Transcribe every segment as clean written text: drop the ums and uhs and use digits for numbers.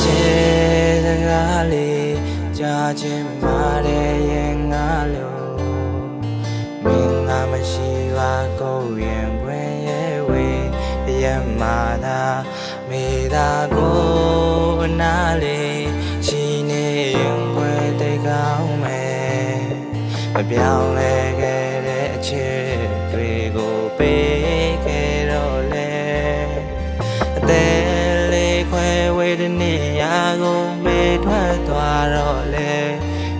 ချင်းစကားလေးကြားချင်းမာတဲ့ရင်ငါလို့မင်းငါမရှိပါကိုရင်ခွင်ရဲ့ဝေးရမာသာမေသာကိုနားလေးရှိနေရင်ခွင်တိတ်ကောင်းမယ်မပြောင်းလဲခဲ့တဲ့အချစ်တွေကိုပေးခဲ့တော့လေအသေးလေးခွဲဝေးတဲ့နေရာကိုမေးထွက်သွားတော့လေ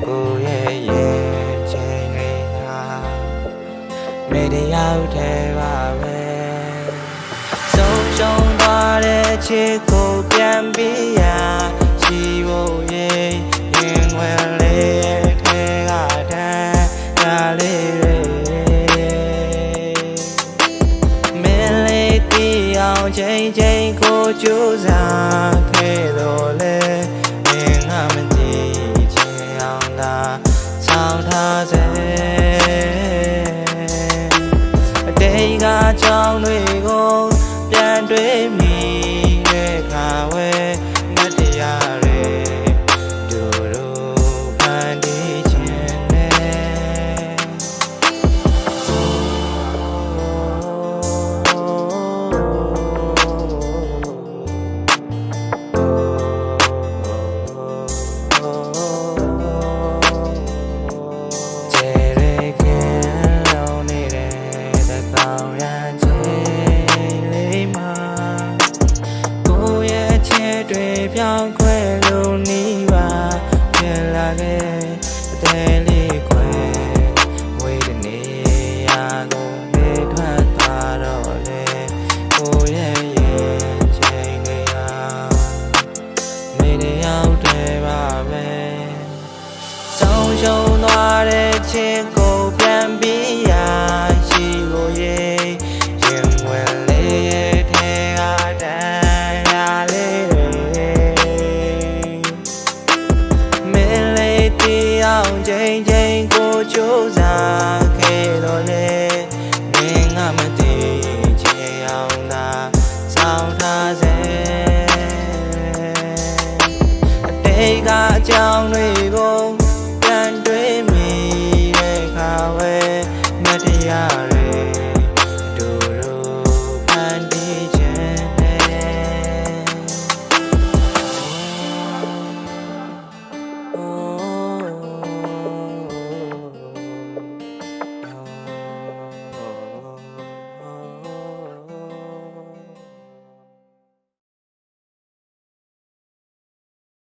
ကိုရဲ့ရင်ချိန်တွေဟာမေတ္တာထဲပါပဲဆုံးရှုံးသွားတဲ့ချစ်ကိုပြန်ပြီးရာရှိဖို့ရင်ဝင်လေးထဲကတန်းဒါလေးတွေမင်းလေးတီးအောင်ချိန်ချိန်ကိုကြိုးစားခဲ့တော့လေမင်းငါမကြည့်ချင်အောင်သာဆောင်ထားစေအတိတ်ကကြောင်းတွေကိုပြန်တွေးမိတဲ့ခါဝဲမတရားတွေတို့ဖန်တီးခြင်းနဲ့ပြောင်းခွဲလို့နီးပါပြန်လာခဲ့အသေးလေးခွဲဝေးတဲ့နေရာကိုမေးထွက်သွားတော့လေကိုရဲ့ရင်ချိန်တွေဟာမေးရောက်တယ်ပါပဲဆုံးရှုံးသွားတဲ့ချစ်ကို